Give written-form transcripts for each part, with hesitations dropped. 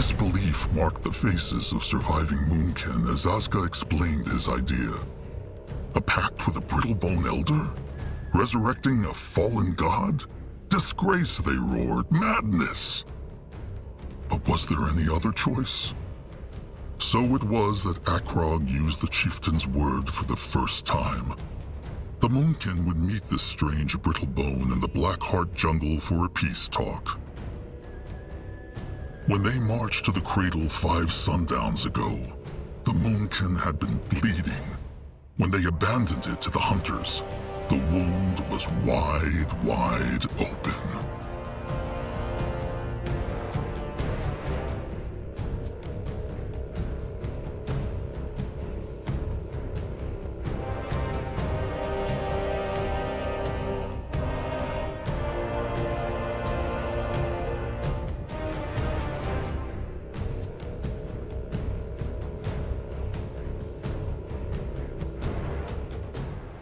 Disbelief marked the faces of surviving Moonkin as Asuka explained his idea. A pact with a brittle-bone elder? Resurrecting a fallen god? Disgrace, they roared. Madness! But was there any other choice? So it was that Akrog used the chieftain's word for the first time. The Moonkin would meet this strange brittle bone in the Blackheart jungle for a peace talk. When they marched to the cradle 5 sundowns ago, the Moonkin had been bleeding. When they abandoned it to the hunters, the wound was wide open.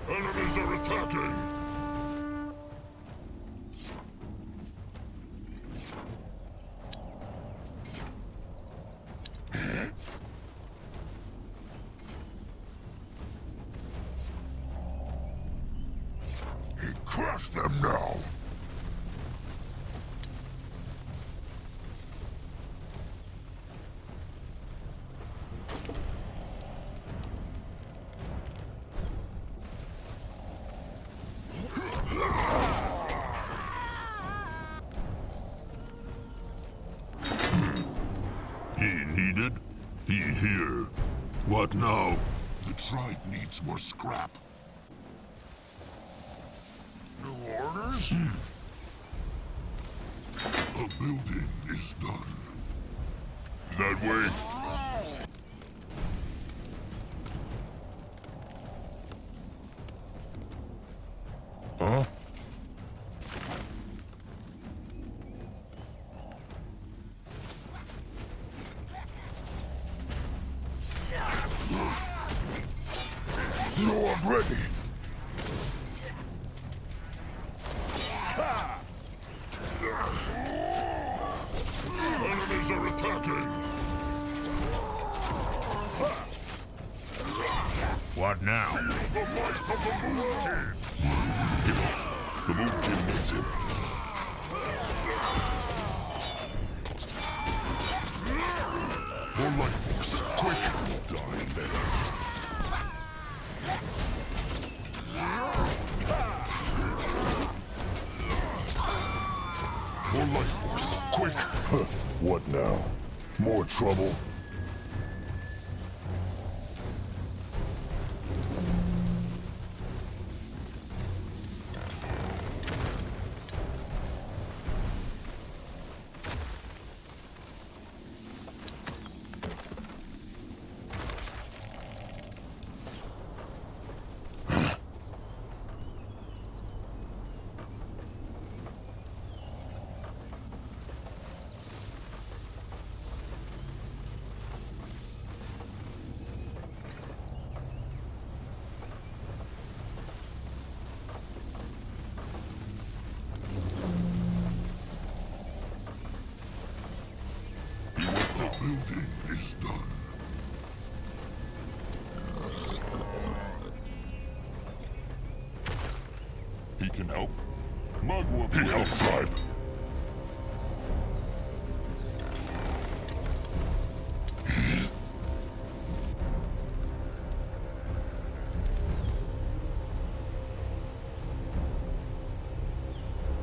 Enemies are attacking! Crush them now! He needed, he here. What now? The tribe needs more scrap. New orders? A building is done. That way. Huh? No, I'm ready. Enemies are attacking. What now? The might of the Moonkin. Give up. The Moonkin needs him. More life force. Quick. Die next. More life force. Quick. What now? More trouble? The building is done. He can help. He helped, tribe.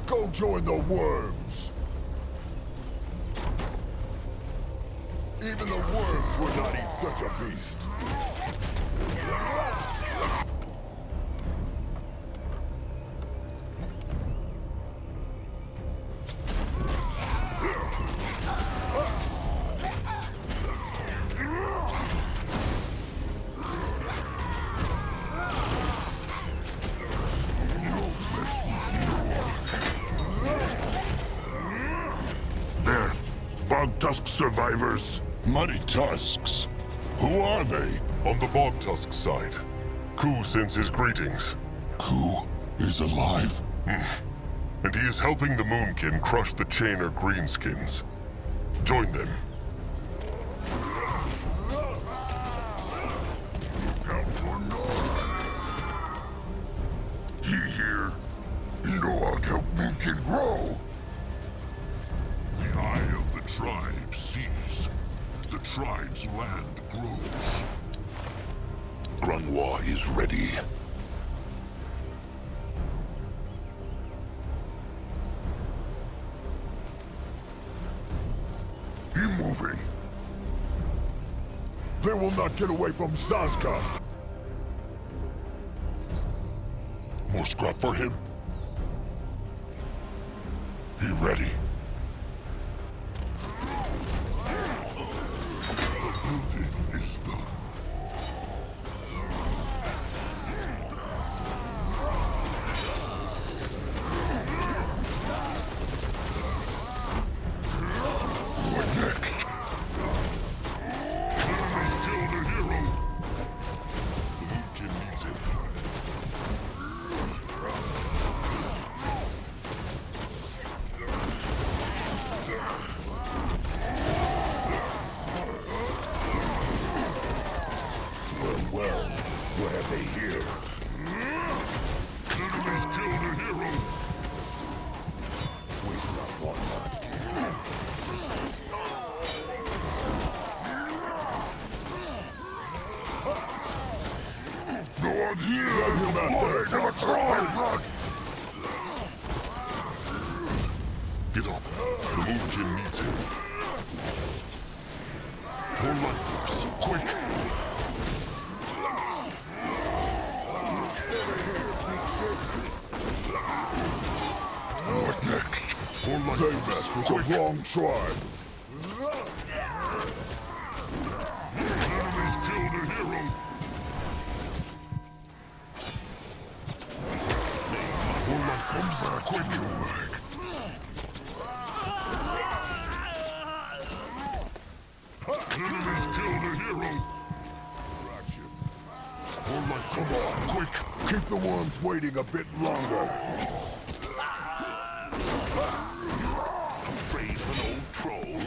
Go join the worms. Even the worms would not eat such a beast. There, Bog Tusk survivors. Muddy Tusks? Who are they? On the Bog Tusk side. Ku sends his greetings. Ku is alive? And he is helping the Moonkin crush the Chainer Greenskins. Join them. God help Moon can grow! The eye of the tribe sees. The tribe's land grows. Grunwa is ready. Keep moving. They will not get away from Zazka. More scrap for him. Be ready. The building is done. What next? Enemies killed a hero. The Moonkin needs him. Well, what have they here? Enemies killed a hero. Waste not one not. No one here! Not try! Get up. The Moonkin needs him. More life force. Quick! What next? More life they messed with the wrong tribe. Enemies killed a hero. More life comes back. Quick, you leg. Enemies killed a hero. More life, come on, quick. Keep the worms waiting a bit longer. Afraid of an old troll?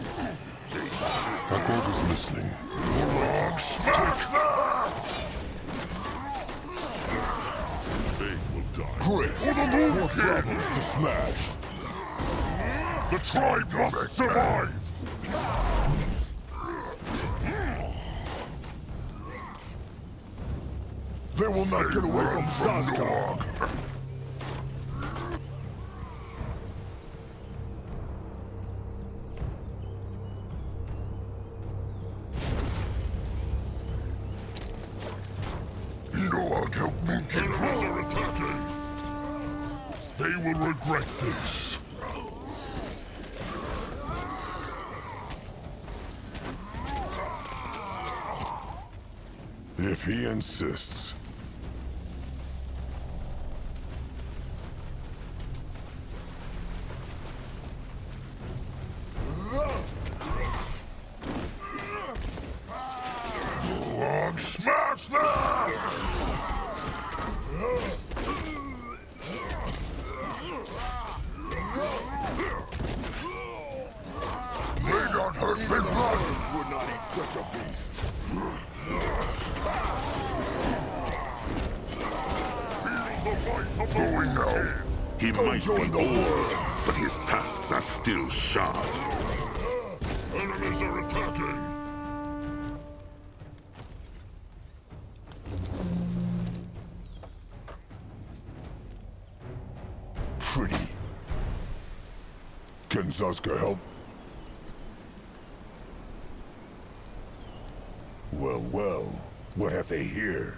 Accord is listening. More life, smash them! They will die. Great, for the moon more problems to smash. The tribe must survive! They will not get away from Zazka! Noag help Moonkin. Enemies are attacking! They will regret this. If he insists. Log smash them! They don't hurt big brothers would not eat such a beast. Going now. He might be old, but his tasks are still sharp. Enemies are attacking. Pretty. Can Zazka help? Well, what have they here?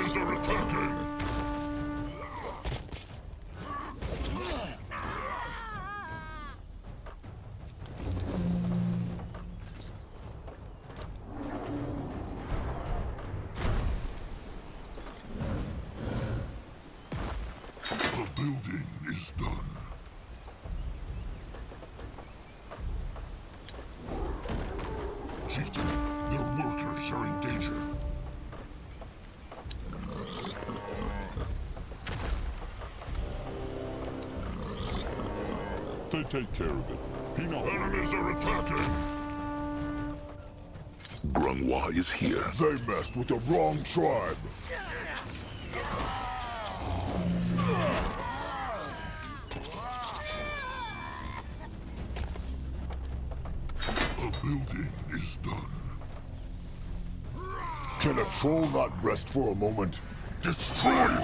Enemies are attacking! The building is done. Chieftain, their workers are in danger. They take care of it. He knows. Enemies are attacking! Grunghwa is here. They messed with the wrong tribe. The building is done. Can a troll not rest for a moment? Destroy them!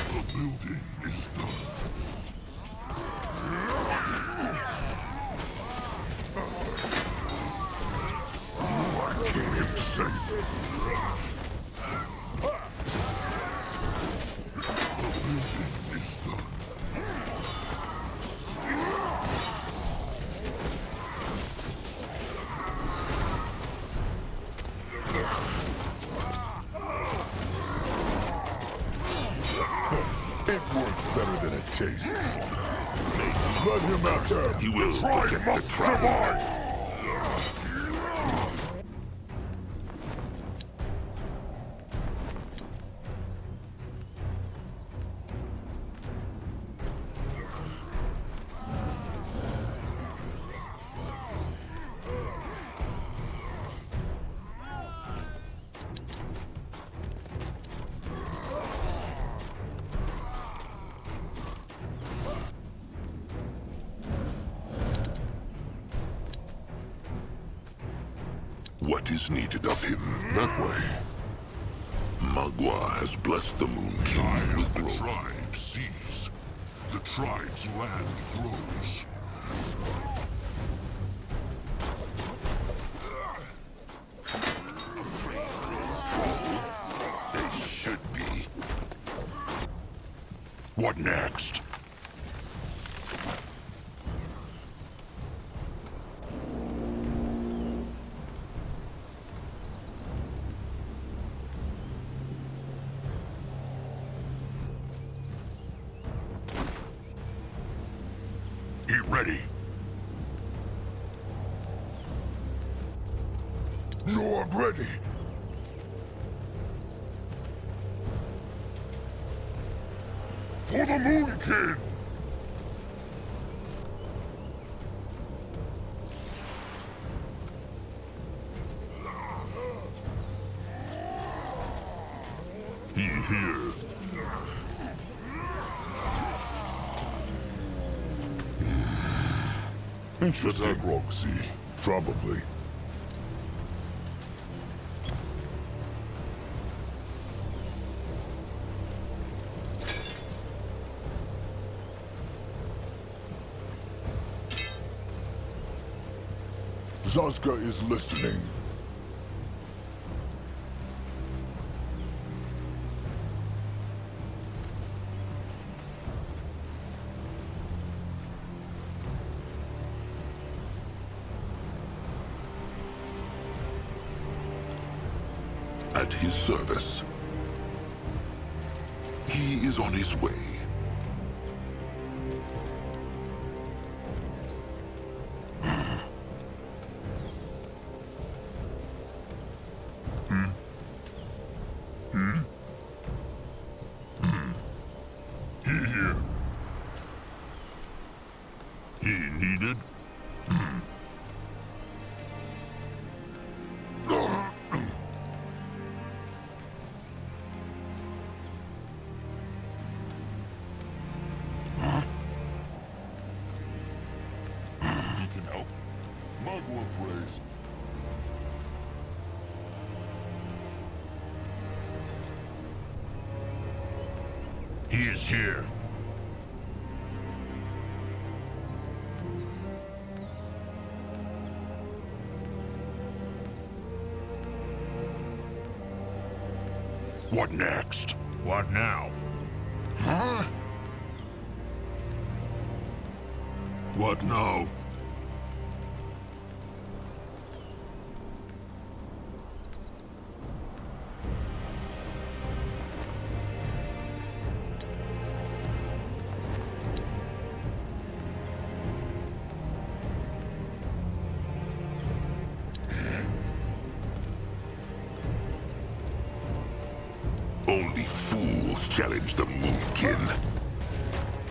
The building is done. I keep him safe. The building is done. It works better than it tastes. Let him out there. He will. Try must survive. What is needed of him? That way. Magua has blessed the Moon King with growth. The tribe sees. The tribe's land grows. They should be. What next? Get ready. No, I'm ready. For the Moon King! He here. Interesting. Attack Roxy. Probably. Zazka is listening. At his service. He is on his way. He here. He needed. Magua praise. He is here. What next? What now? Huh? What now? Only fools challenge the Moonkin.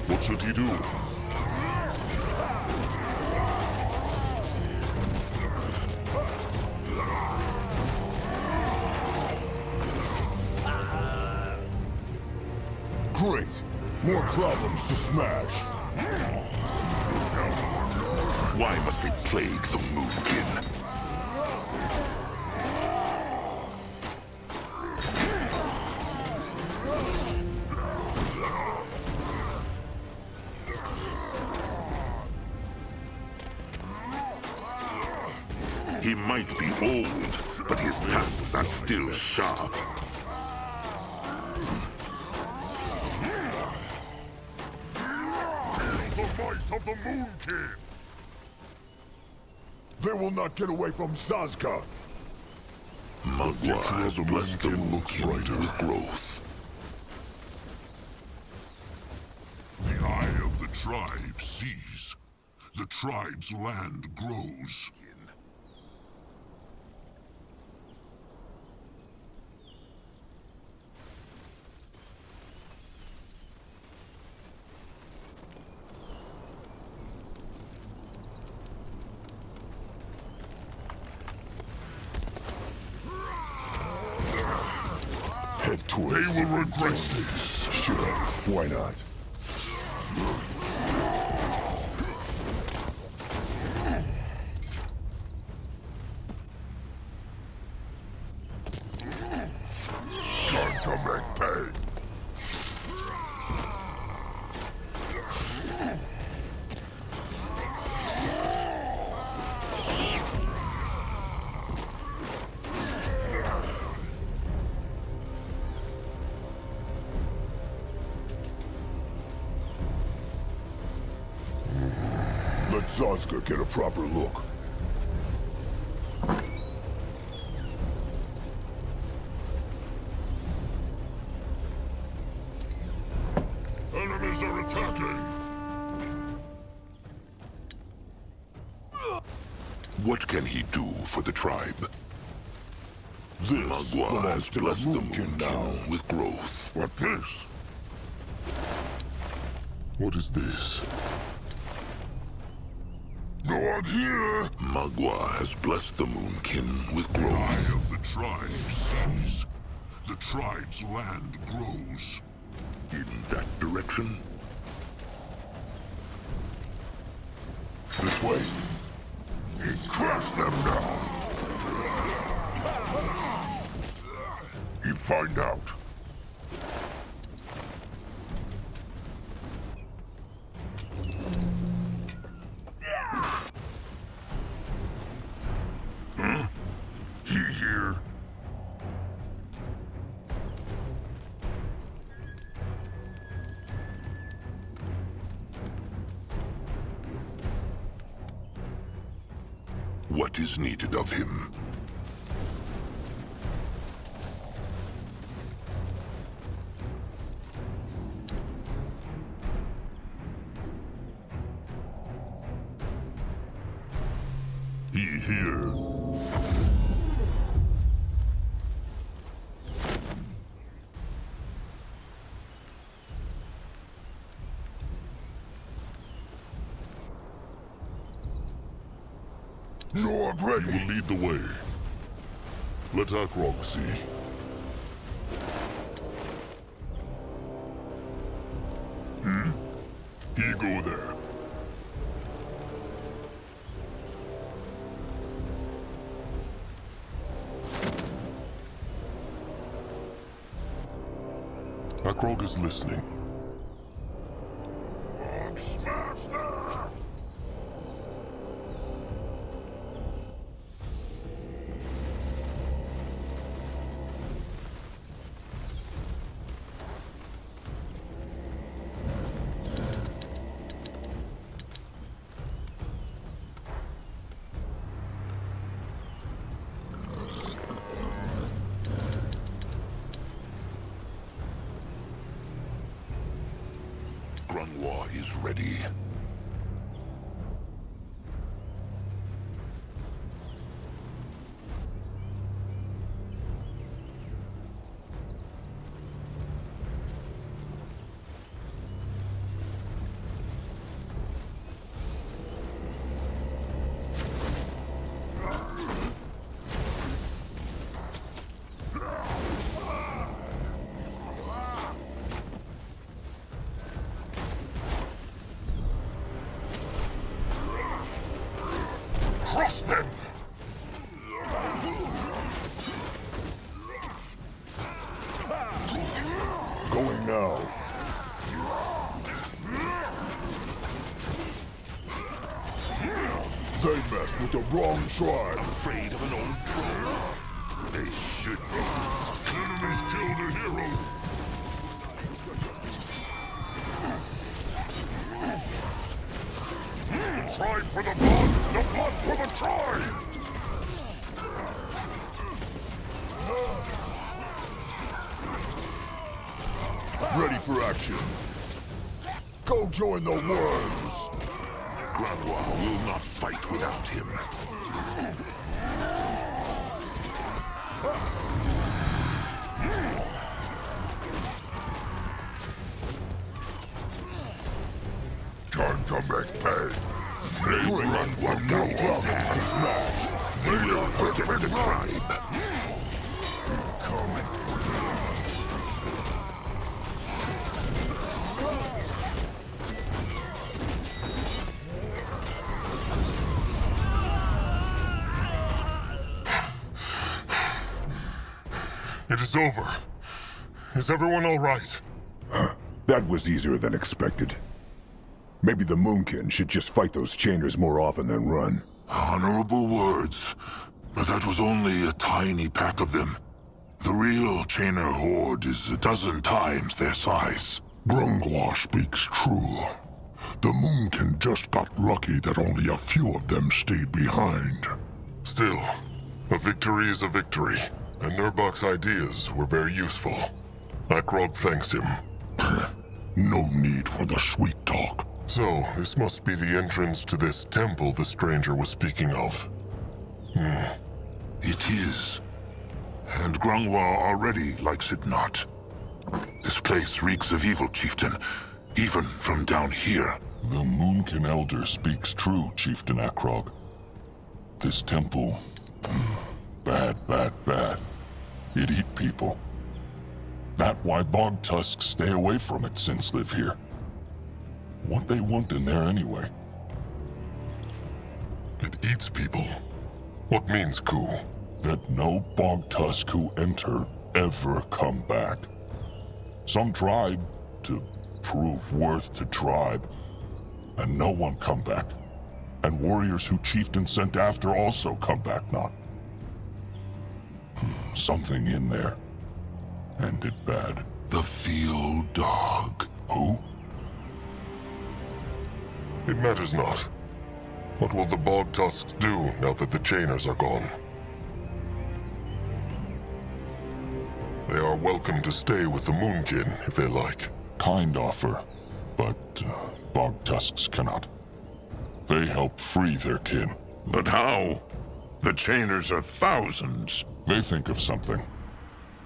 What should he do? Great! More problems to smash. Why must they plague the Moonkin? He might be old, but his tusks are still sharp. The might of the Moonkin! They will not get away from Zazka! Magua has blessed the Moonkin with growth. The eye of the tribe sees. The tribe's land grows. Head towards. They will regret this. Sure, why not? Time to make pay. Let Zazka get a proper look. Enemies are attacking! What can he do for the tribe? This Magua has blessed the Moonkin now with growth. What this? What is this? No one here! Magua has blessed the Moonkin with growth. The eye of the tribe sees. The tribe's land grows. In that direction? This way. He crushed them now. He find out. Huh? He here? What is needed of him? He here. Nord ready. He will lead the way. Let Akrog see. He go there. Akrog is listening. Smash there! Grungwa is ready. Crush them! Going now. They messed with the wrong tribe. Afraid of an old troll? They should be. Enemies killed a hero. Tribe for the blood for the tribe! Ready for action. Go join the worms! Grungwa will not fight without him. Time to make pay. They will guide his hands. They will protect the tribe. Coming for you. It is over. Is everyone all right? That was easier than expected. Maybe the Moonkin should just fight those chainers more often than run. Honorable words, but that was only a tiny pack of them. The real chainer horde is a dozen times their size. Grungwa speaks true. The Moonkin just got lucky that only a few of them stayed behind. Still, a victory is a victory, and Nurbok's ideas were very useful. Akrog thanks him. No need for the sweet talk. So, this must be the entrance to this temple the stranger was speaking of. It is. And Grungwa already likes it not. This place reeks of evil, chieftain, even from down here. The Moonkin Elder speaks true, Chieftain Akrog. This temple... bad, bad, bad. It eat people. That why bog tusks stay away from it since live here. What they want in there anyway? It eats people. What means, Ku? That no bog tusk who enter ever come back. Some tried to prove worth to tribe, and no one come back. And warriors who chieftain sent after also come back not. Something in there. Ended bad. The field dog. Who? It matters not. What will the bog tusks do now that the chainers are gone? They are welcome to stay with the Moonkin if they like. Kind offer, but bog tusks cannot. They help free their kin. But how? The chainers are thousands. They think of something.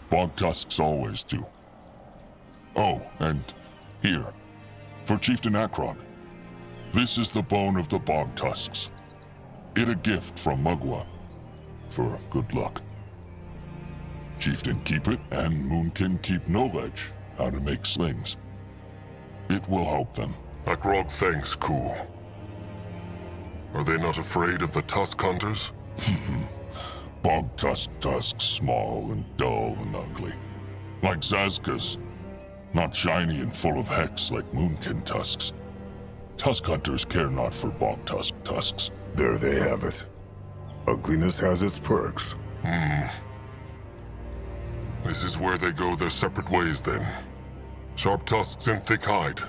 Bog tusks always do. Oh, and here, for Chieftain Akrog. This is the bone of the bog tusks. It a gift from Mugwa. For good luck. Chieftain keep it, and Moonkin keep knowledge how to make slings. It will help them. Akrog thanks, Ku. Are they not afraid of the tusk hunters? Bog tusks small and dull and ugly. Like Zazkas. Not shiny and full of hex like Moonkin tusks. Tusk hunters care not for bog tusks. There they have it. Ugliness has its perks. This is where they go their separate ways then. Sharp tusks and thick hide.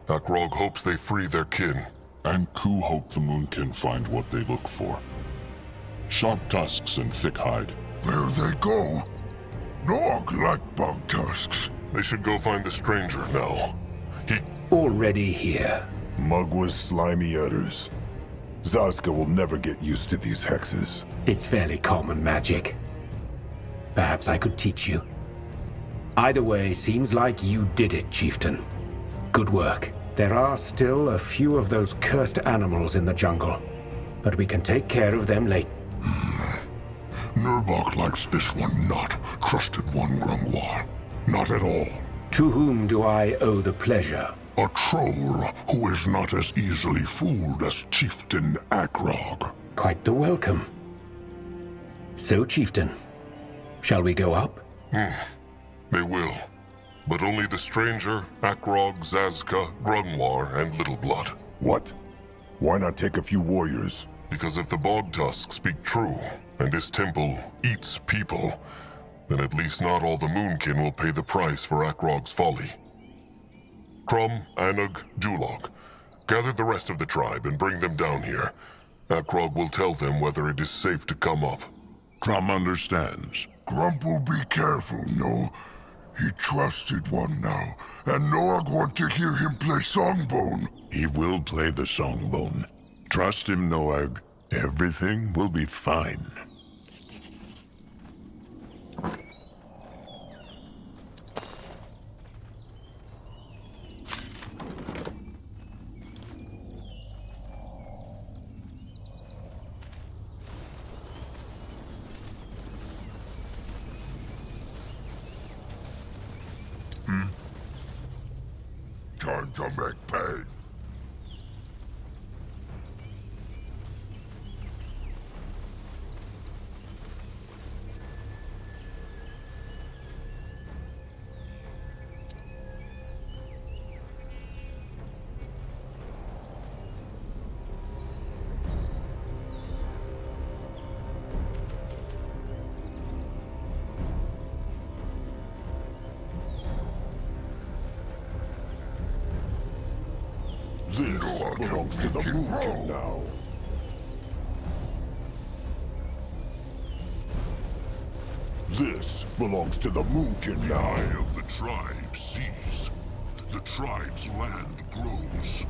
Akrog hopes they free their kin. And Ku hope the Moonkin find what they look for. Sharp tusks and thick hide. There they go. Nog like bug tusks. They should go find the stranger now. already here. Mugwa's slimy udders. Zazka will never get used to these hexes. It's fairly common magic. Perhaps I could teach you. Either way, seems like you did it, Chieftain. Good work. There are still a few of those cursed animals in the jungle, but we can take care of them later. Nurbok likes this one not. Trusted one, Grungwar. Not at all. To whom do I owe the pleasure? A troll who is not as easily fooled as Chieftain Akrog. Quite the welcome. So, Chieftain, shall we go up? They will. But only the stranger, Akrog, Zazka, Grungwar, and Little Blood. What? Why not take a few warriors? Because if the Bog Tusk speak true, and this temple eats people, then at least not all the Moonkin will pay the price for Akrog's folly. Crum, Anug, Julog, gather the rest of the tribe and bring them down here. Akrog will tell them whether it is safe to come up. Crum understands. Grump will be careful, no? He trusted one now, and Noag want to hear him play Songbone. He will play the songbone. Trust him, Noag. Everything will be fine. Time to make pay. This belongs to the Moonkin now. This belongs to the Moonkin The now. eye of the tribe sees. The tribe's land grows.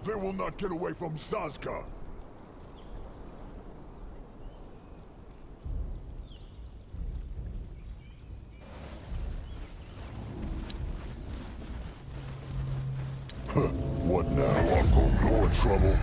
They will not get away from Zazka! What now? I'm going more trouble.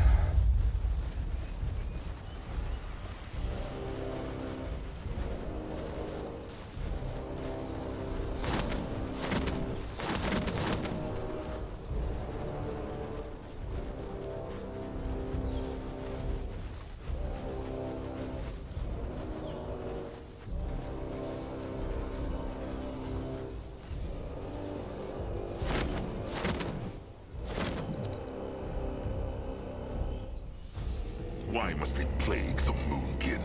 Why must they plague the Moonkin?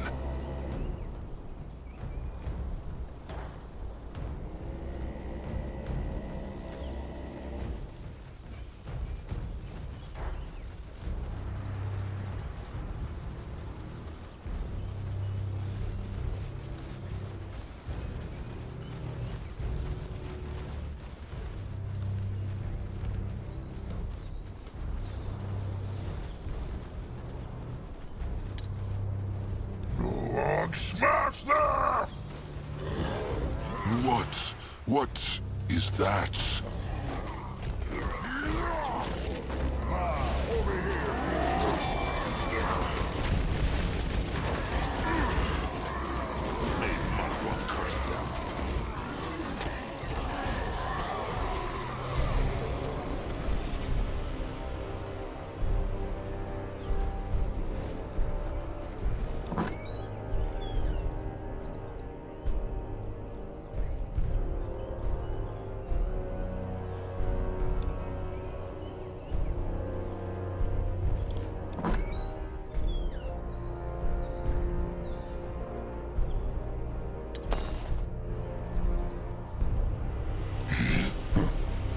Smash them! What is that? Over here! May Marwa curse them.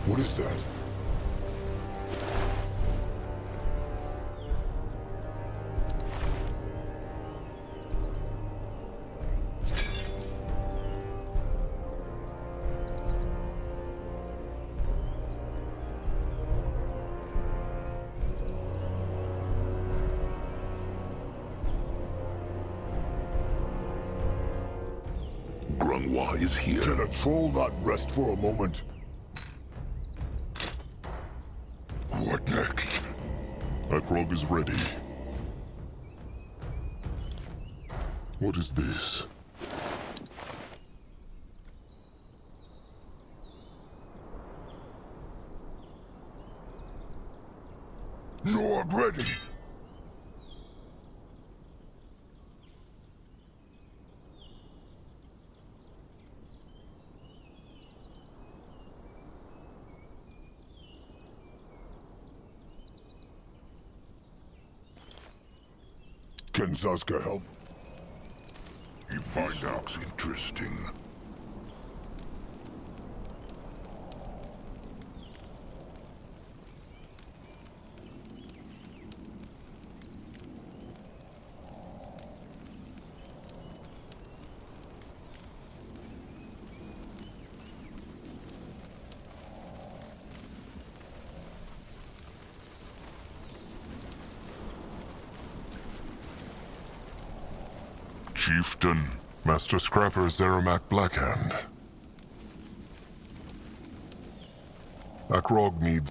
What is that? Grunwa is here. Can a troll not rest for a moment? What next? Akrog is ready. What is this? Norg ready! Can Zazka help? He finds out interesting. Chieftain, Master Scrapper Zeramak Blackhand. Akrog needs...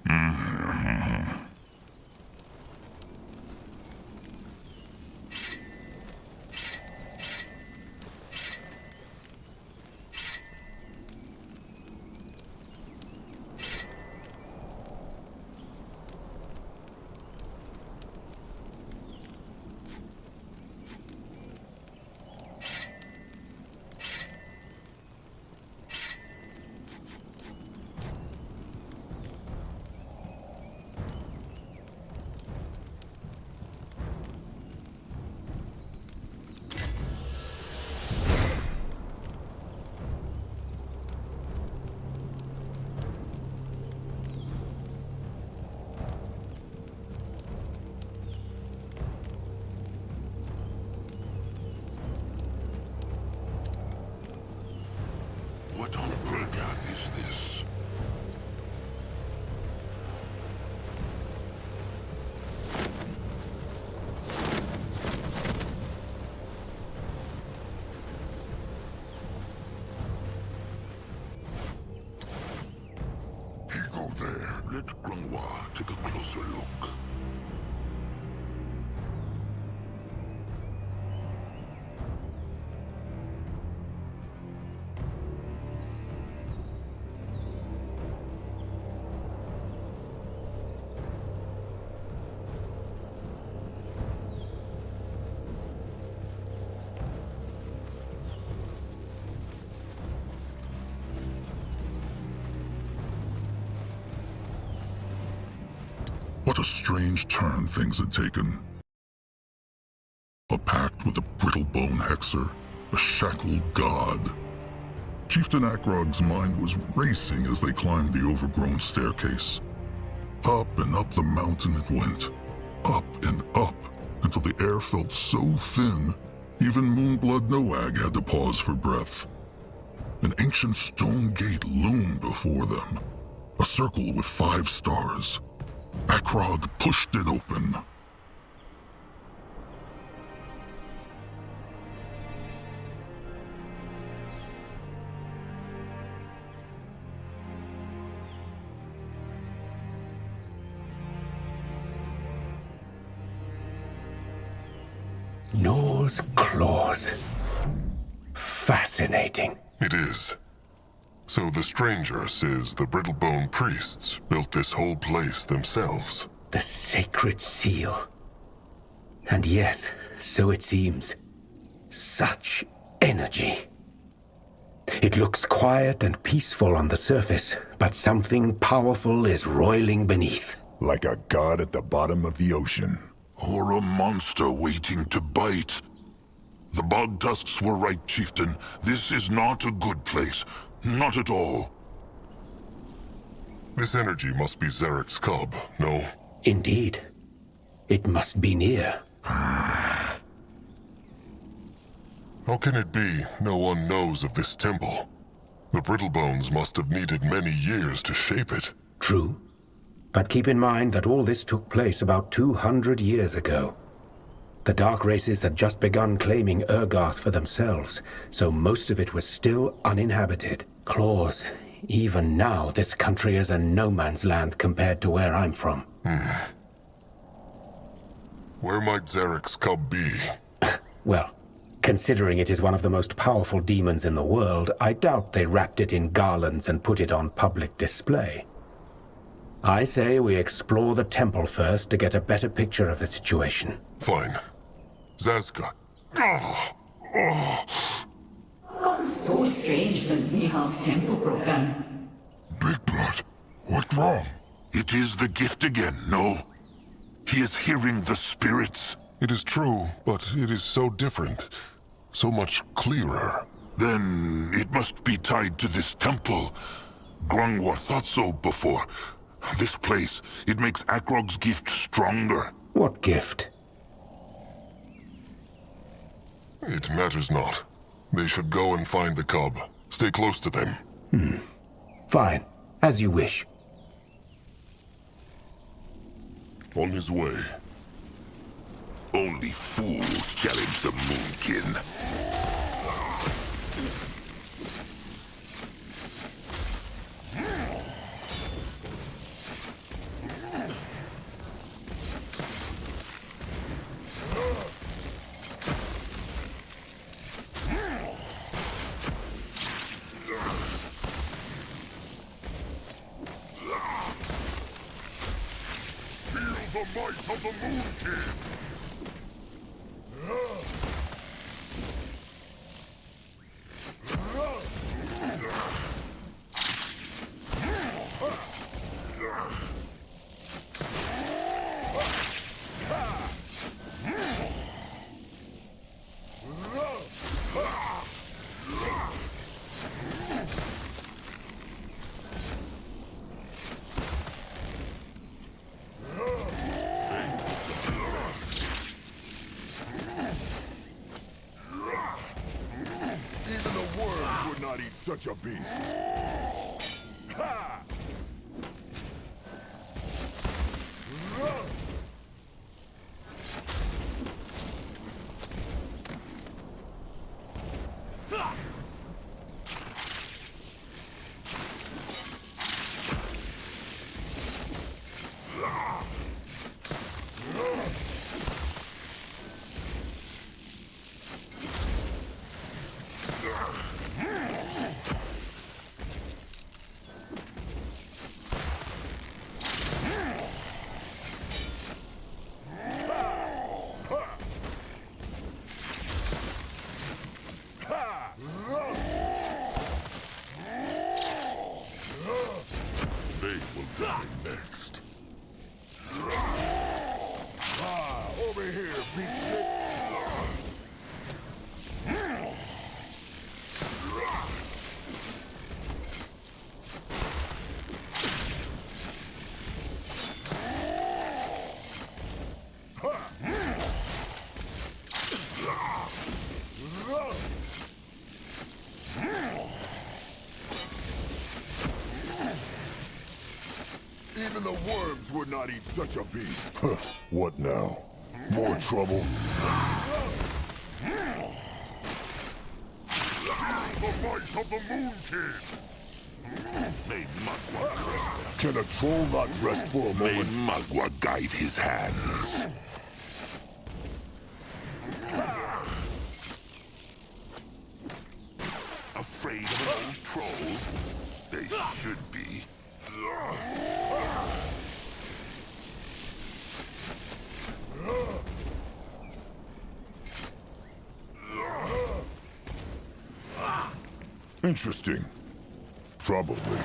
What on earth is this? there, let Granois take a closer look. What a strange turn things had taken. A pact with a brittle-bone hexer, a shackled god. Chieftain Akrog's mind was racing as they climbed the overgrown staircase. Up and up the mountain it went, up and up, until the air felt so thin, even Moonblood Noag had to pause for breath. An ancient stone gate loomed before them, a circle with 5 stars. Akrog pushed it open. Gnor's claws. Fascinating. It is. So the stranger says the Brittlebone priests built this whole place themselves. The sacred seal. And yes, so it seems. Such energy. It looks quiet and peaceful on the surface, but something powerful is roiling beneath. Like a god at the bottom of the ocean. Or a monster waiting to bite. The bog tusks were right, Chieftain. This is not a good place. Not at all. This energy must be Zarek's cub, no? Indeed. It must be near. How can it be no one knows of this temple? The Brittlebones must have needed many years to shape it. True. But keep in mind that all this took place about 200 years ago. The Dark Races had just begun claiming Urgarth for themselves, so most of it was still uninhabited. Claws, even now this country is a no-man's land compared to where I'm from. Where might Zarek's cub be? Well, considering it is one of the most powerful demons in the world, I doubt they wrapped it in garlands and put it on public display. I say we explore the temple first to get a better picture of the situation. Fine. Zazka. Gotten so strange since Nihal's temple broke down. Big Blood, what's wrong? It is the gift again, no? He is hearing the spirits. It is true, but it is so different. So much clearer. Then it must be tied to this temple. Grungwar thought so before. This place, it makes Akrog's gift stronger. What gift? It matters not. They should go and find the cub. Stay close to them. Fine. As you wish. On his way. Only fools challenge the Moonkin. The might of the Moonkin! Such a beast. Ha! Next. Over here, big shit. Even the worms would not eat such a beast. Huh. What now? More trouble? The might of the Moon King! May Magua Can a troll not rest for a moment? May Magua guide his hands. Afraid of an old troll? They should be. Interesting. Probably.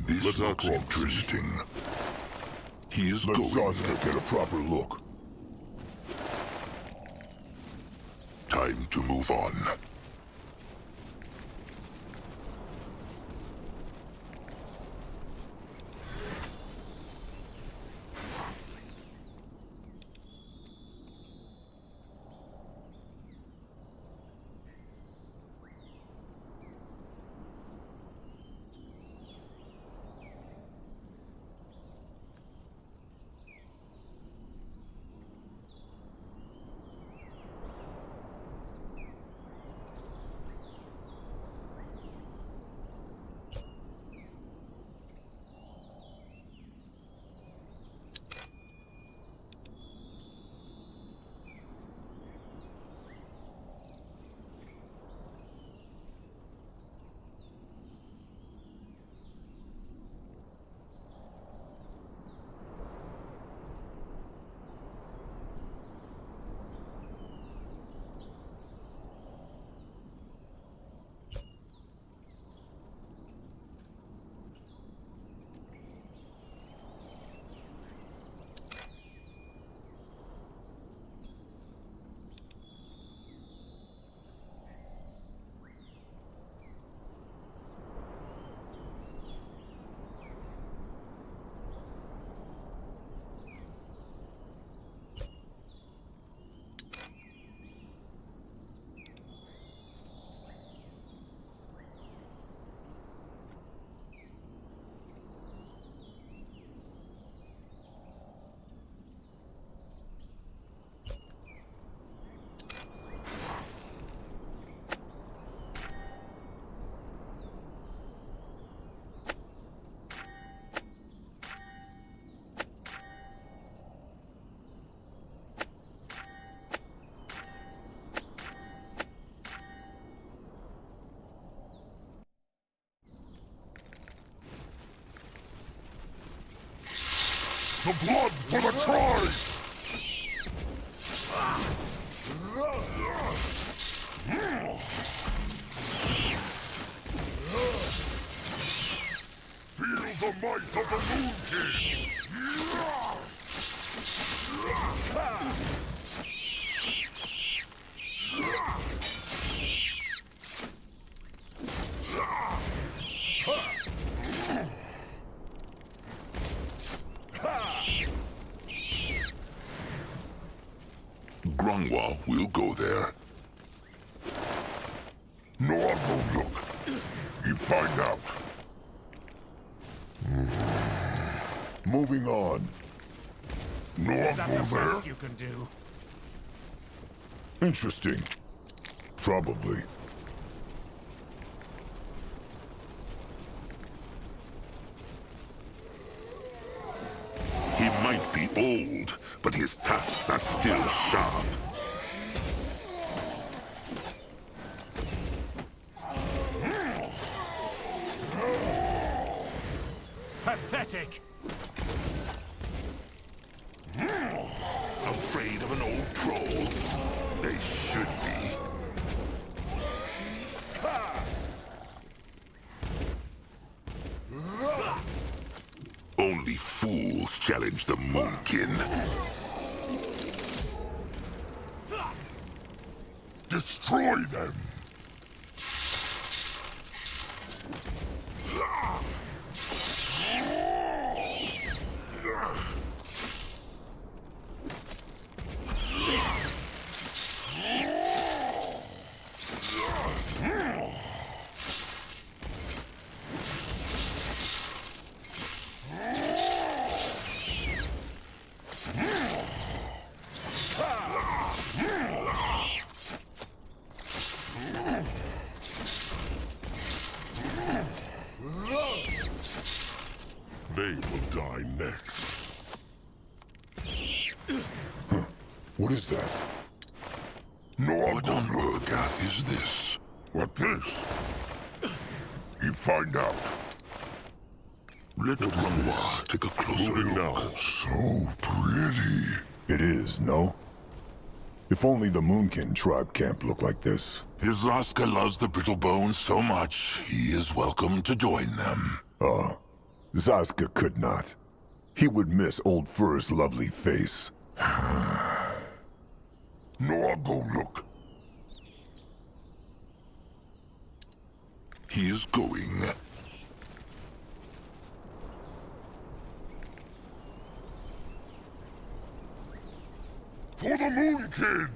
This looks interesting. He is going to get a proper look. Time to move on. The blood for the tribe! Feel the might of the Moon King! Grungwa will go there. No one will look. You find out. Moving on. No one go there? You can do. Interesting. Probably. He might be old, but his tusks are still sharp. Pathetic! Afraid of an old troll? They should be. Only fools challenge the Moonkin. Destroy them! They will die next. Huh. What is that? What on earth is this? What this? You find out. Let Renoir take a closer look. Now. So pretty. It is, no? If only the Moonkin tribe camp looked like this. If Zaska loves the brittle bones so much, he is welcome to join them. Zaska could not. He would miss Old Fur's lovely face. No, I'll go look. He is going. For the Moonkin!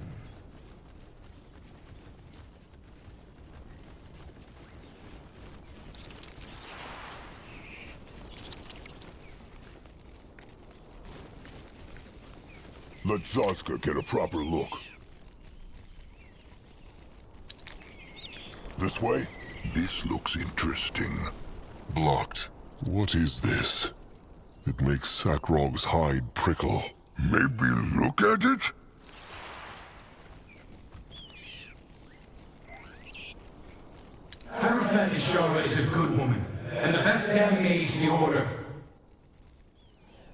Let Zaska get a proper look. This way? This looks interesting. Blocked. What is this? It makes Sakrog's hide prickle. Maybe look at it? Arafat Ishara is a good woman, and the best damn mage in the Order.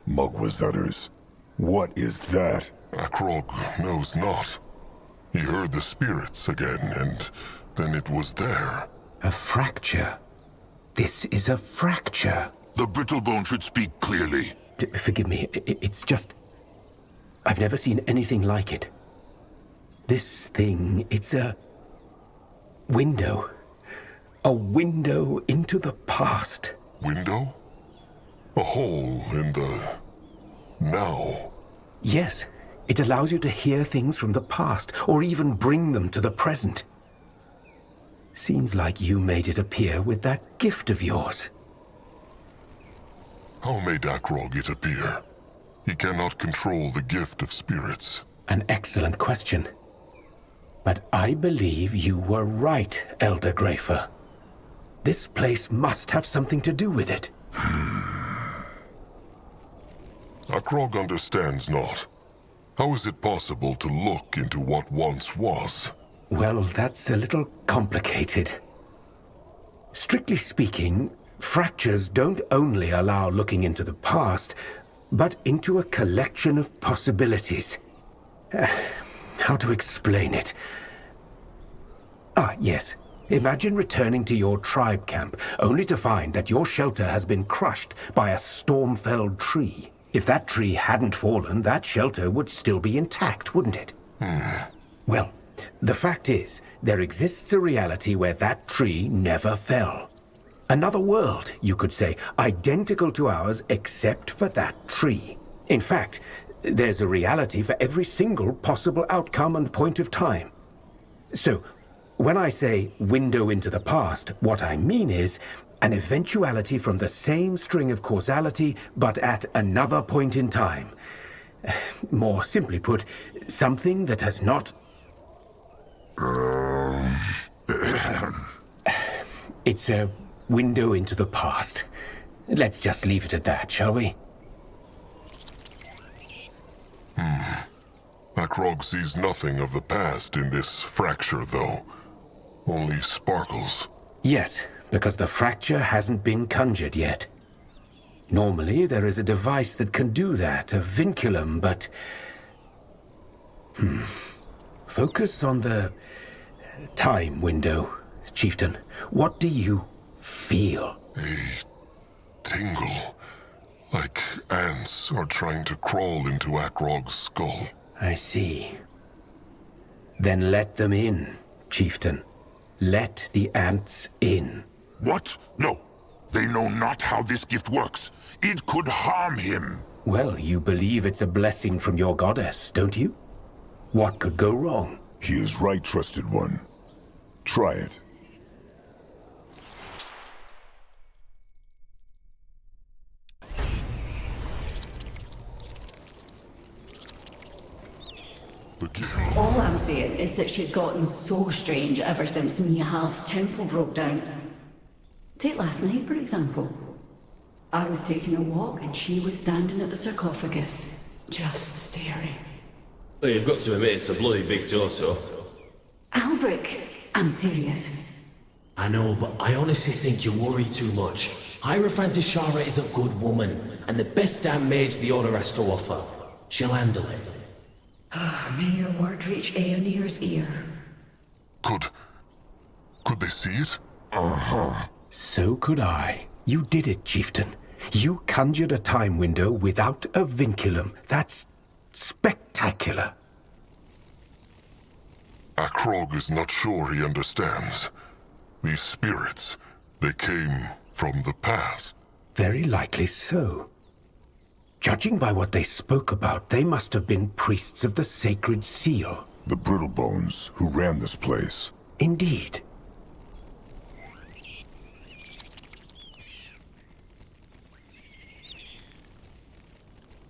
Mugwazutters. What is that? Akrog knows not. He heard the spirits again, and then it was there. A fracture. This is a fracture. The brittlebone should speak clearly. Forgive me, it's just... I've never seen anything like it. This thing, it's a... window. A window into the past. Window? A hole in the... now. Yes, it allows you to hear things from the past, or even bring them to the present. Seems like you made it appear with that gift of yours. How made Akrog it appear? He cannot control the gift of spirits. An excellent question. But I believe you were right, Elder Grafer. This place must have something to do with it. Akrog understands not. How is it possible to look into what once was? Well, that's a little complicated. Strictly speaking, fractures don't only allow looking into the past, but into a collection of possibilities. How to explain it? Yes. Imagine returning to your tribe camp, only to find that your shelter has been crushed by a storm-felled tree. If that tree hadn't fallen, that shelter would still be intact, wouldn't it? Well, the fact is, there exists a reality where that tree never fell. Another world, you could say, identical to ours except for that tree. In fact, there's a reality for every single possible outcome and point of time. So, when I say window into the past, what I mean is an eventuality from the same string of causality, but at another point in time. More simply put, something that has not... It's a window into the past. Let's just leave it at that, shall we? Akrog sees nothing of the past in this fracture, though. Only sparkles. Yes, because the fracture hasn't been conjured yet. Normally, there is a device that can do that, a vinculum, but... Focus on the time window, Chieftain. What do you feel? A tingle. Like ants are trying to crawl into Akrog's skull. I see. Then let them in, Chieftain. Let the ants in. What? No. They know not how this gift works. It could harm him. Well, you believe it's a blessing from your goddess, don't you? What could go wrong? He is right, trusted one. Try it. All I'm saying is that she's gotten so strange ever since Nihal's temple broke down. Take last night, for example. I was taking a walk and she was standing at the sarcophagus, just staring. Well, you've got to admit it's a bloody big torso. Albrecht, I'm serious. I know, but I honestly think you worry too much. Hierophant Ishara is a good woman, and the best damn mage the Order has to offer. She'll handle it. May your word reach Aeonir's ear. Could they see it? So could I. You did it, Chieftain. You conjured a time window without a vinculum. That's spectacular. Akrog is not sure he understands. These spirits, they came from the past. Very likely so. Judging by what they spoke about, they must have been priests of the Sacred Seal. The Brittle Bones who ran this place. Indeed.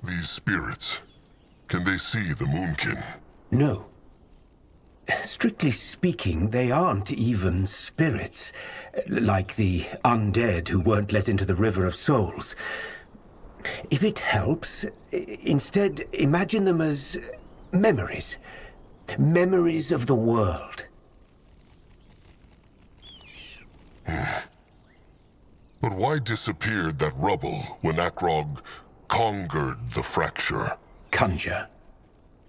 These spirits, can they see the Moonkin? No. Strictly speaking, they aren't even spirits, like the undead who weren't let into the River of Souls. If it helps, instead imagine them as memories. Memories of the world. But why disappeared that rubble when Akrog conquered the fracture? Conjure.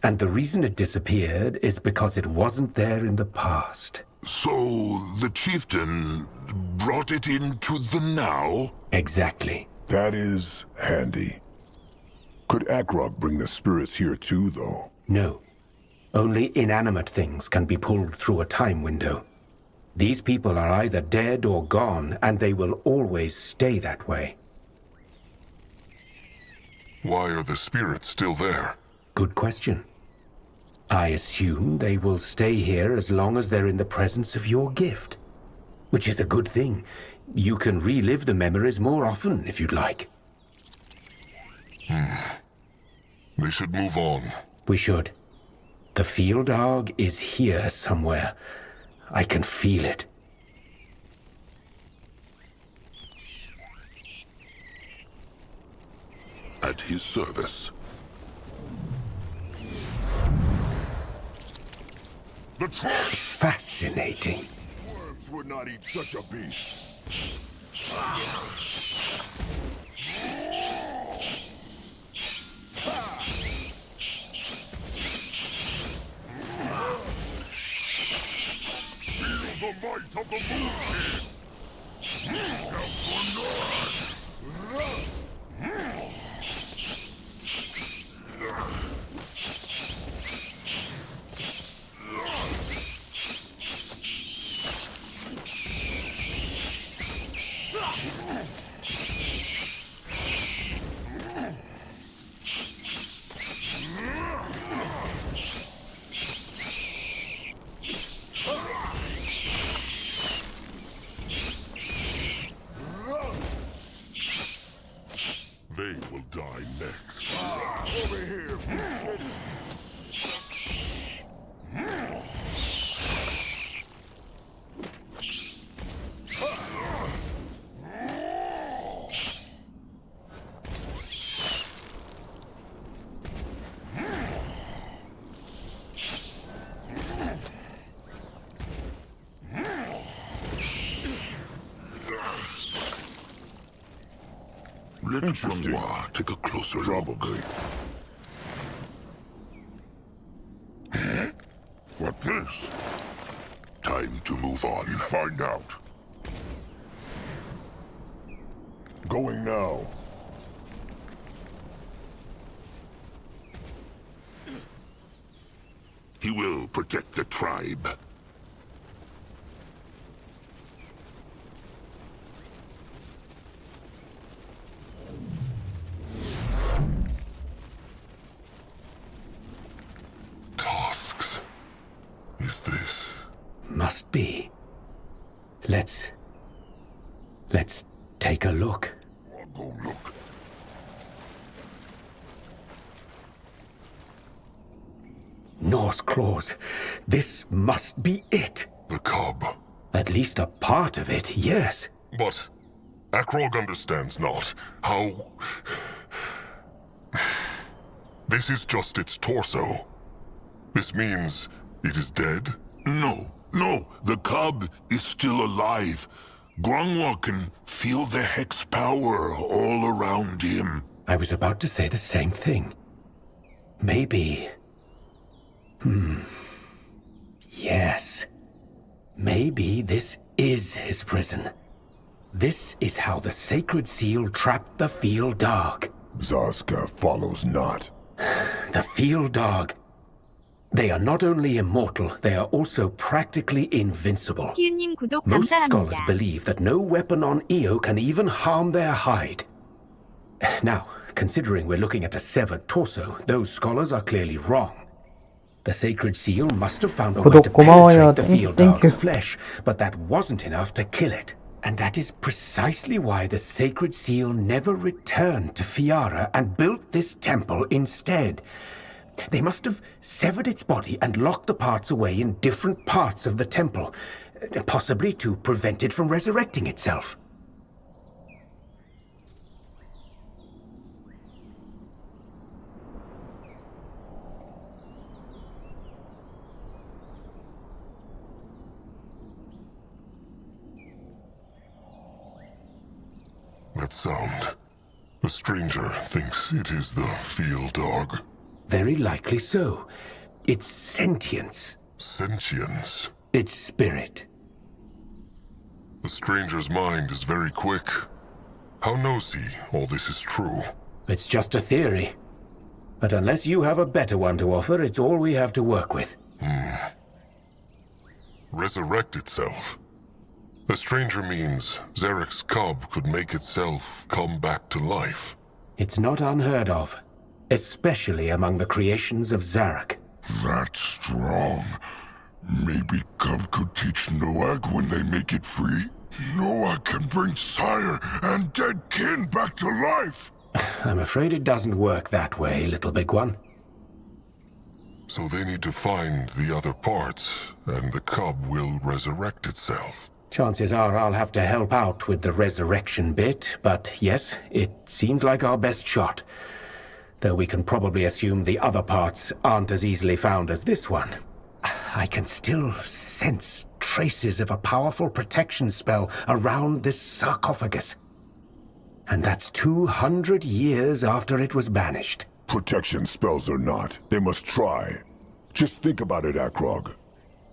And the reason it disappeared is because it wasn't there in the past. So the chieftain brought it into the now? Exactly. That is handy. Could Akrog bring the spirits here too, though? No. Only inanimate things can be pulled through a time window. These people are either dead or gone, and they will always stay that way. Why are the spirits still there? Good question. I assume they will stay here as long as they're in the presence of your gift. Which is a good thing. You can relive the memories more often if you'd like. They should move on. We should. The field dog is here somewhere. I can feel it. At his service. The trolls Fascinating. worms would not eat such a beast. Feel the might of the Moonkin! They will die next. Over here! Interesting. Take a closer look. What this? Time to move on and find out. Going now. He will protect the tribe. Tusks. Is this? Must be. Let's take a look. I'll go look. Norse claws. This must be it. The cub. At least a part of it, yes. But Akrog understands not how... This is just its torso. This means it is dead? No, the cub is still alive. Grongwa can feel the hex power all around him. I was about to say the same thing. Maybe... Yes. Maybe this is his prison. This is how the sacred seal trapped the field dog. Zaska follows not. The field dog. They are not only immortal, they are also practically invincible. 키우님 구독 Most scholars 감사합니다. believe that no weapon on Io can even harm their hide. Now, considering we're looking at a severed torso, those scholars are clearly wrong. The sacred seal must have found a way 구독 to 고마워요. penetrate the field Thank dog's you. flesh, but that wasn't enough to kill it. And that is precisely why the sacred seal never returned to Fiara and built this temple instead. They must have severed its body and locked the parts away in different parts of the temple, possibly to prevent it from resurrecting itself. That sound. The stranger thinks it is the field dog. Very likely so. Its sentience, Sentience. its spirit. The stranger's mind is very quick. How knows he all this is true? It's just a theory. But unless you have a better one to offer, it's all we have to work with. Resurrect itself. The stranger means Zarek's cub could make itself come back to life. It's not unheard of, especially among the creations of Zarek. That's strong. Maybe cub could teach Noag when they make it free. Noag can bring sire and dead kin back to life. I'm afraid it doesn't work that way, little big one. So they need to find the other parts, and the cub will resurrect itself. Chances are I'll have to help out with the resurrection bit, but yes, it seems like our best shot. Though we can probably assume the other parts aren't as easily found as this one. I can still sense traces of a powerful protection spell around this sarcophagus. And that's 200 years after it was banished. Protection spells or not, they must try. Just think about it, Akrog.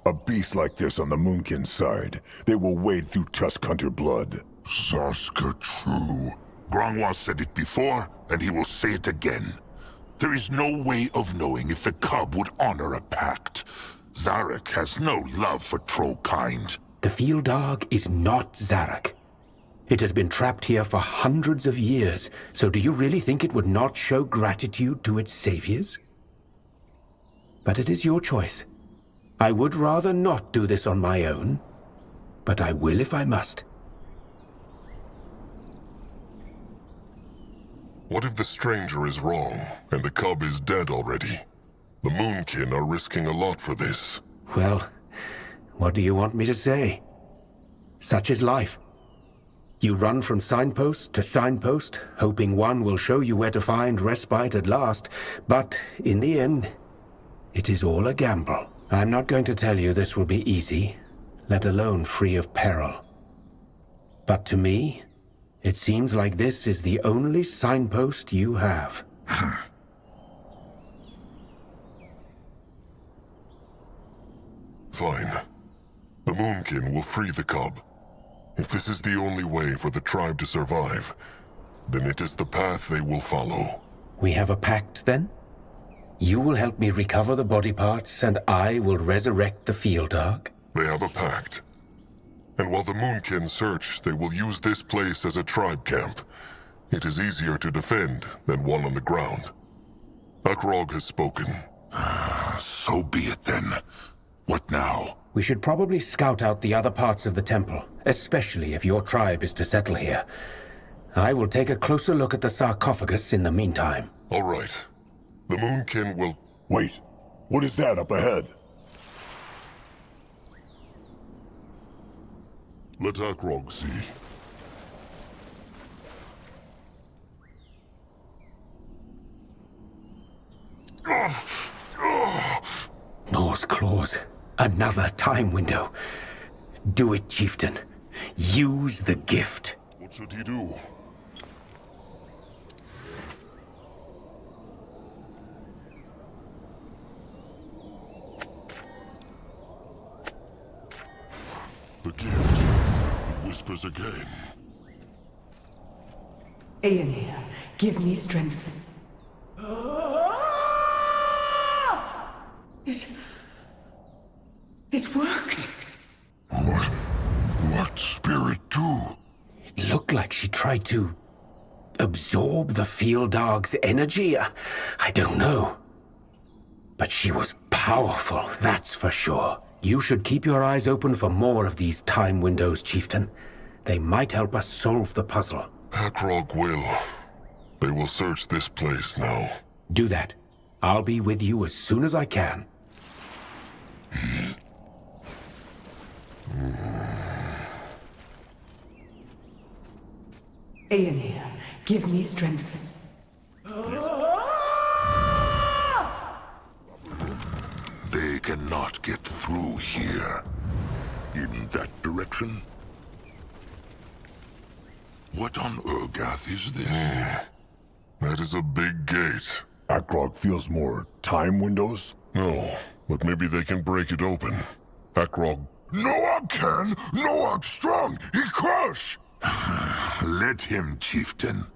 A beast like this on the Moonkin side, they will wade through Tusk Hunter blood. Zaska true. Grongwa said it before, and he will say it again. There is no way of knowing if the cub would honor a pact. Zarek has no love for troll kind. The field dog is not Zarek. It has been trapped here for hundreds of years, so do you really think it would not show gratitude to its saviors? But it is your choice. I would rather not do this on my own, but I will if I must. What if the stranger is wrong, and the cub is dead already? The Moonkin are risking a lot for this. Well, what do you want me to say? Such is life. You run from signpost to signpost, hoping one will show you where to find respite at last, but in the end, it is all a gamble. I'm not going to tell you this will be easy, let alone free of peril. But to me, it seems like this is the only signpost you have. Fine. The Moonkin will free the cub. If this is the only way for the tribe to survive, then it is the path they will follow. We have a pact, then? You will help me recover the body parts, and I will resurrect the field dog? They have a pact. And while the Moonkin search, they will use this place as a tribe camp. It is easier to defend than one on the ground. Akrog has spoken. So be it then. What now? We should probably scout out the other parts of the temple, especially if your tribe is to settle here. I will take a closer look at the sarcophagus in the meantime. All right. The Moonkin will... Wait, what is that up ahead? Let Akrog see. Norse claws. Another time window. Do it, chieftain. Use the gift. What should he do? The gift. It whispers again. Aeonir, give me strength. It worked. What spirit do? It looked like she tried to absorb the field dog's energy. I don't know. But she was powerful, that's for sure. You should keep your eyes open for more of these time windows, chieftain. They might help us solve the puzzle. Akrog will. They will search this place now. Do that. I'll be with you as soon as I can. Aeonir, give me strength. They cannot get through here. In that direction? What on Urgath is this? That is a big gate. Akrog feels more time windows? No, but maybe they can break it open. Akrog... Noah can! Noah strong! He crush! Let him, chieftain.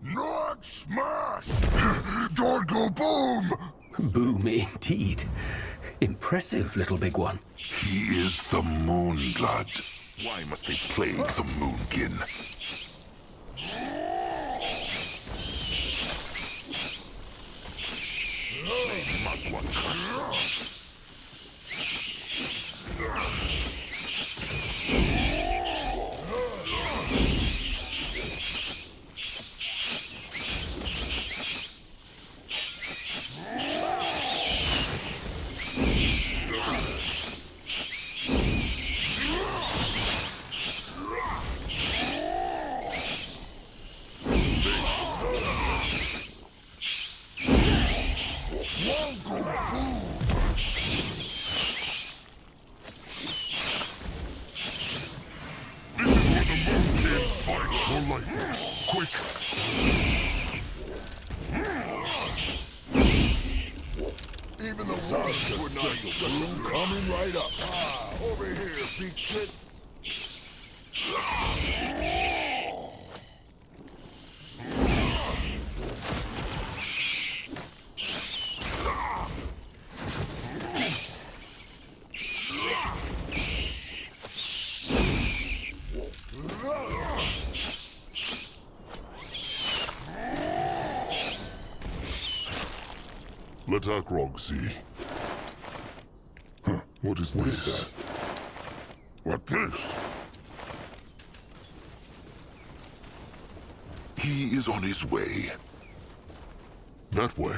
Noah smash! Don't go boom! Boom indeed. Impressive, little big one. He is the Moonblood. Why must they plague the Moonkin? Even the Zarka would not go coming right up. Ah, over here, big shit. Let Akrog see. What is this? What this? He is on his way. That way.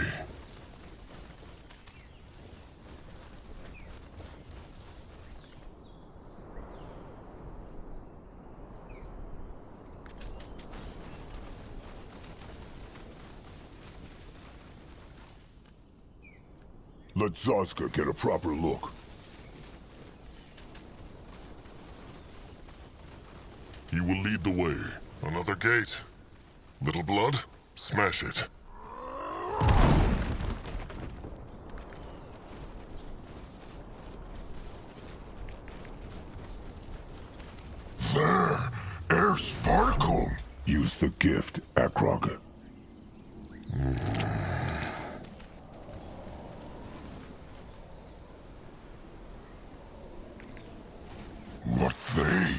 Let Zazka get a proper look. You will lead the way. Another gate. Little blood, smash it. There! Air sparkle! Use the gift, Akrog. What they?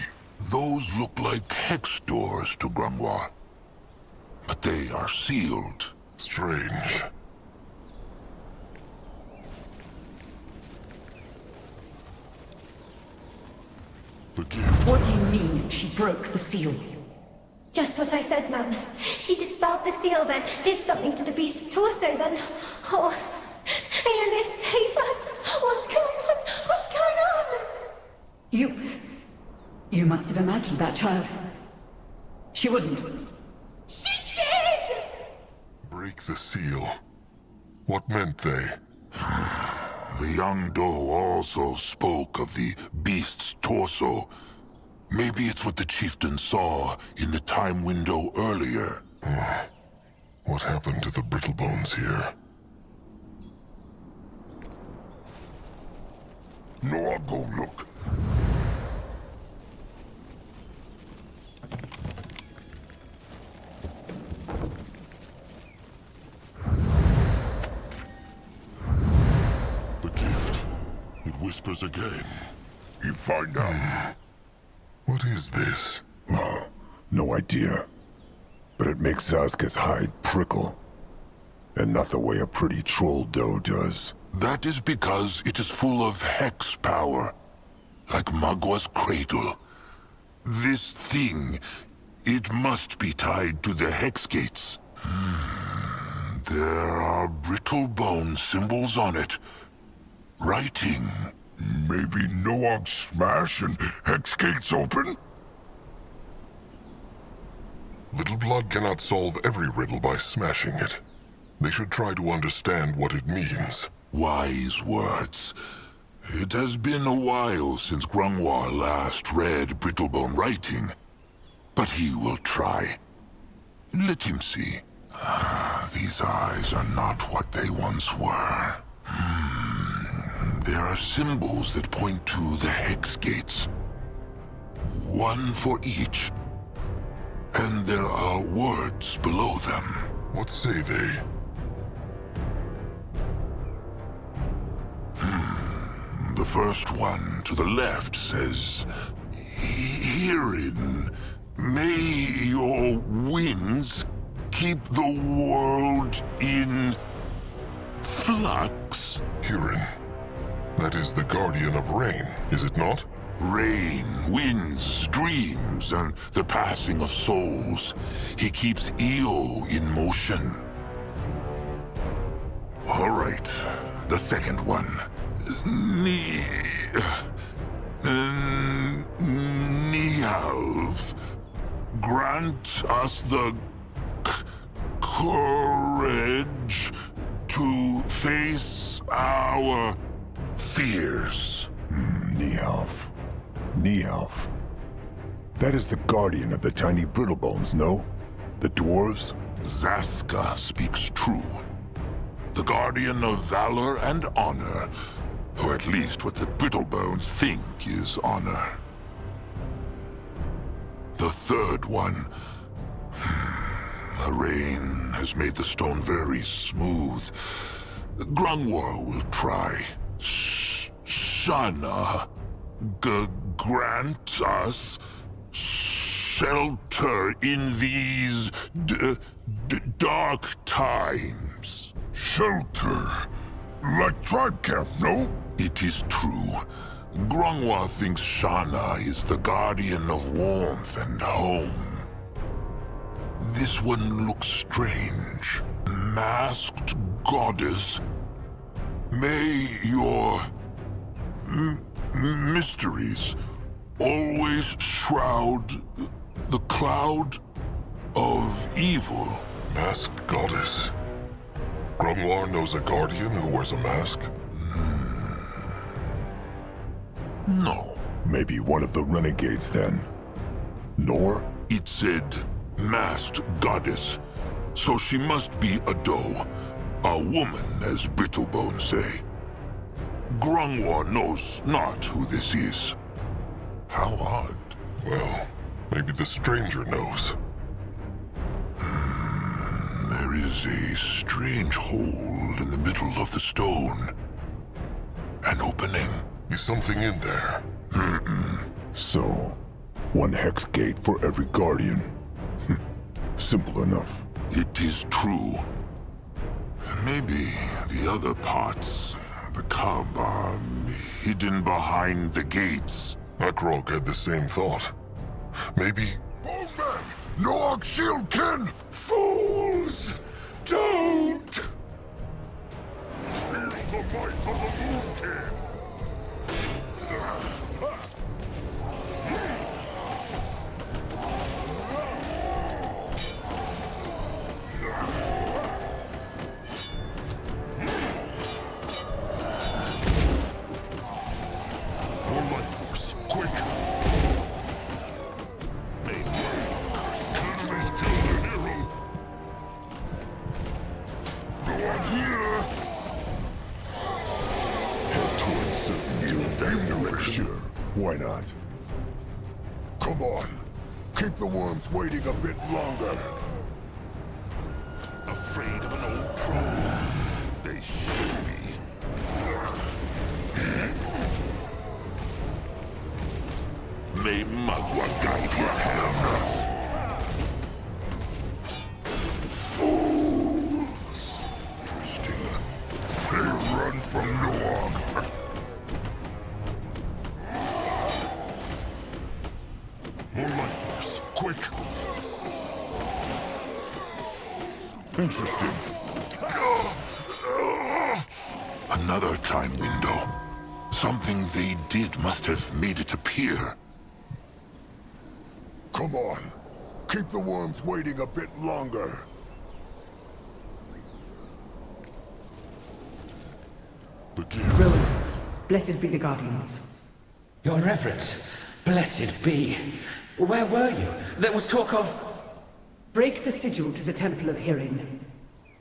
Those look like hex doors to Grimoire. But they are sealed. Strange. The gift. What do you mean she broke the seal? Just what I said, Mum. She dispelled the seal, then did something to the beast's torso, then... Oh, Ionis, save us! What's going on? What's going on? You must have imagined that child. She wouldn't. She did! Break the seal. What meant they? The young doe also spoke of the beast's torso. Maybe it's what the chieftain saw in the time window earlier. What happened to the brittle bones here? No, I'll go look. The gift. It whispers again. You find out. What is this? No idea. But it makes Zazka's hide prickle. And not the way a pretty troll doe does. That is because it is full of hex power. Like Magwa's cradle. This thing, it must be tied to the hex gates. There are brittle bone symbols on it. Writing. Maybe Noog's smash and hex gates open? Little Blood cannot solve every riddle by smashing it. They should try to understand what it means. Wise words. It has been a while since Grimoire last read Brittlebone writing. But he will try. Let him see. These eyes are not what they once were. There are symbols that point to the hex gates. One for each. And there are words below them. What say they? The first one to the left says, "Herein may your winds keep the world in flux." Huron. That is the guardian of rain, is it not? Rain, winds, dreams, and the passing of souls. He keeps Io in motion. All right, the second one. Nihalv, grant us the courage to face our fears. Nihalv. Nihalv. That is the guardian of the tiny Brittlebones, no? The dwarves? Zazka speaks true. The guardian of valor and honor. Or at least what the Brittlebones think is honor. The third one. The rain has made the stone very smooth. Grimoire will try. Shana, grant us shelter in these dark times. Shelter? Like tribe camp, no? It is true. Grimoire thinks Shana is the guardian of warmth and home. This one looks strange. Masked goddess. May your mysteries always shroud the cloud of evil. Masked goddess. Grimoire knows a guardian who wears a mask? No. Maybe one of the renegades then. Nor? It said masked goddess. So she must be a doe. A woman, as Brittlebone say. Grungwar knows not who this is. How odd. Well, maybe the stranger knows. There is a strange hole in the middle of the stone. An opening. Is something in there? So, one hex gate for every guardian. Simple enough. It is true. Maybe the other parts, the cub, are hidden behind the gates. Akrog had the same thought. Maybe... Oh man! Noak Shieldkin! Fools! Don't! Feel the might of the Moonkin! More life force, quick! Enemies kill their hero! No one here! Head towards certain direction. Why not? Come on! Keep the worms waiting a bit longer! Afraid of an old troll? They should be. May Magua guide his hands. Fools! Interesting. They run from Noak. More life force, quick! Interesting. Another time window. Something they did must have made it appear. Come on. Keep the worms waiting a bit longer. Begin. Rowan, blessed be the Guardians. Your Reverence, blessed be. Where were you? There was talk of... Break the sigil to the Temple of Hearing.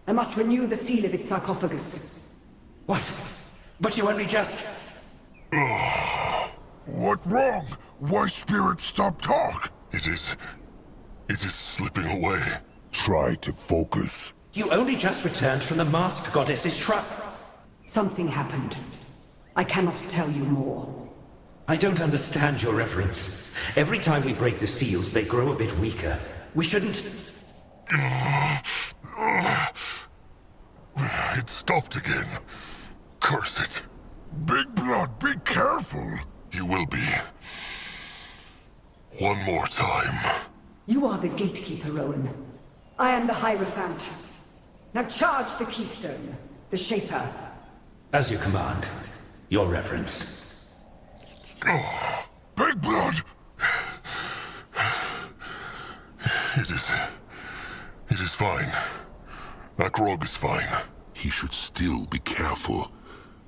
I must renew the seal of its sarcophagus. What? But you only just... What wrong? Why spirits stop talk? It is slipping away. Try to focus. You only just returned from the masked goddess's shrine. Something happened. I cannot tell you more. I don't understand, Your Reverence. Every time we break the seals, they grow a bit weaker. We shouldn't... It stopped again. Curse it. Big Blood, be careful. You will be. One more time. You are the gatekeeper, Rowan. I am the Hierophant. Now charge the keystone, the Shaper. As you command, Your Reverence. Oh, Big Blood! It is fine. Akrog is fine. He should still be careful.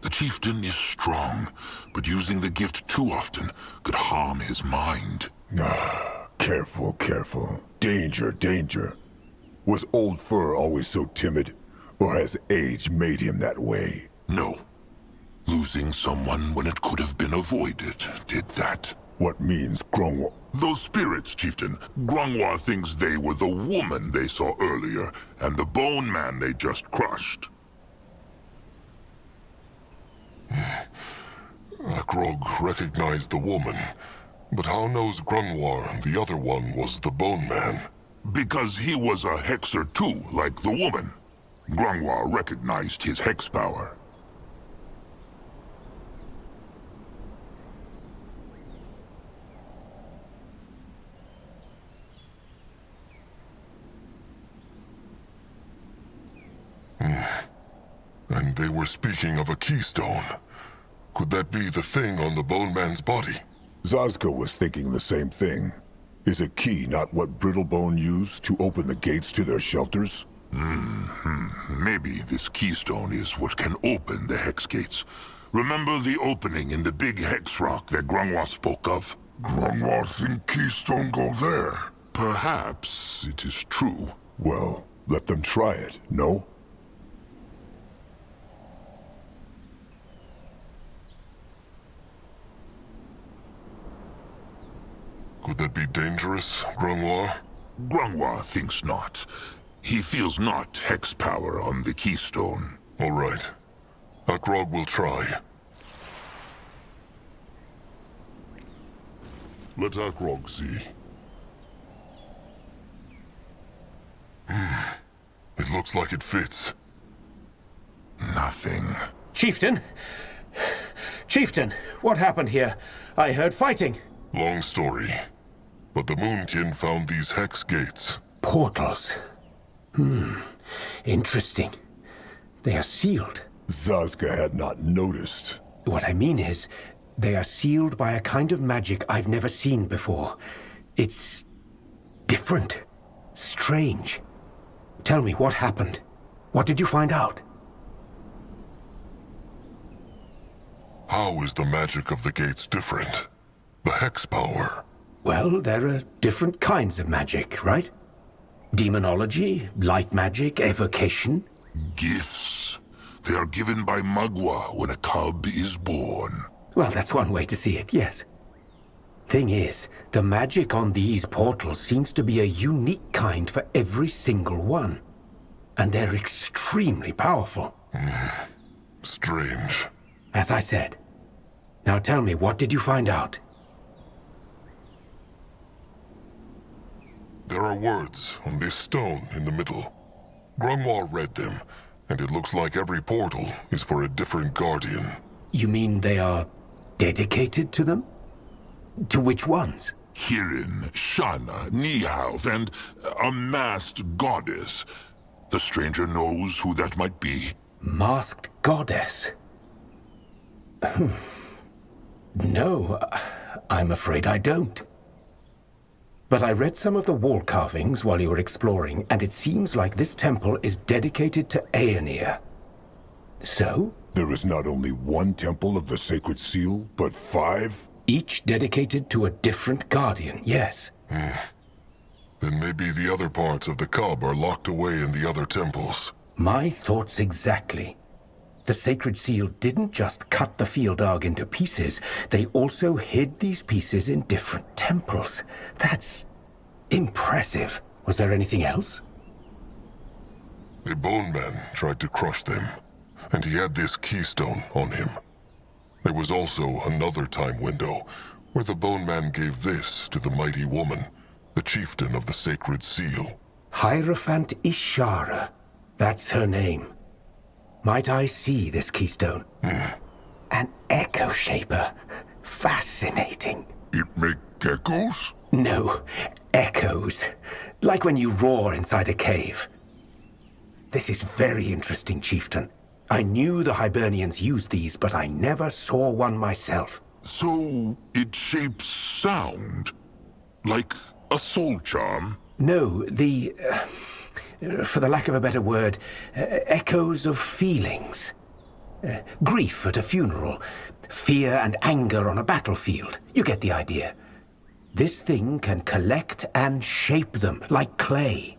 The chieftain is strong, but using the gift too often could harm his mind. Careful, careful. Danger, danger. Was Old Fur always so timid? Or has age made him that way? No. Losing someone when it could have been avoided did that. What means Grungwar? Those spirits, chieftain. Grungwar thinks they were the woman they saw earlier, and the bone man they just crushed. Akrog recognized the woman, but how knows Grungwar the other one was the bone man? Because he was a hexer too, like the woman. Grungwar recognized his hex power. And they were speaking of a keystone. Could that be the thing on the bone man's body? Zazka was thinking the same thing. Is a key not what Brittlebone used to open the gates to their shelters? Maybe this keystone is what can open the hex gates. Remember the opening in the big hex rock that Grangwa spoke of? Grangwa think Keystone go there. Perhaps it is true. Well, let them try it, no? Could that be dangerous, Grangwa? Grangwa thinks not. He feels not hex power on the Keystone. All right. Akrog will try. Let Akrog see. It looks like it fits. Nothing. Chieftain? Chieftain, what happened here? I heard fighting. Long story. But the Moonkin found these hex gates. Portals. Interesting. They are sealed. Zazka had not noticed. What I mean is, they are sealed by a kind of magic I've never seen before. It's different. Strange. Tell me, what happened? What did you find out? How is the magic of the gates different? The hex power. Well, there are different kinds of magic, right? Demonology, light magic, evocation. Gifts. They are given by Magua when a cub is born. Well, that's one way to see it, yes. Thing is, the magic on these portals seems to be a unique kind for every single one. And they're extremely powerful. Strange. As I said. Now tell me, what did you find out? There are words on this stone in the middle. Grangwa read them, and it looks like every portal is for a different guardian. You mean they are dedicated to them? To which ones? Hirin, Shana, Nihalv, and a masked goddess. The stranger knows who that might be. Masked goddess? No, I'm afraid I don't. But I read some of the wall carvings while you were exploring, and it seems like this temple is dedicated to Aeonir. So? There is not only one temple of the Sacred Seal, but 5? Each dedicated to a different guardian, yes. Then maybe the other parts of the cub are locked away in the other temples. My thoughts exactly. The Sacred Seal didn't just cut the Fieldog into pieces, they also hid these pieces in different temples. That's impressive. Was there anything else? A bone man tried to crush them, and he had this keystone on him. There was also another time window where the bone man gave this to the mighty woman, the chieftain of the Sacred Seal. Hierophant Ishara. That's her name. Might I see this keystone? An echo shaper. Fascinating. It make echoes? No, echoes. Like when you roar inside a cave. This is very interesting, Chieftain. I knew the Hibernians used these, but I never saw one myself. So it shapes sound? Like a soul charm? No, for the lack of a better word, echoes of feelings. Grief at a funeral, fear and anger on a battlefield. You get the idea. This thing can collect and shape them like clay.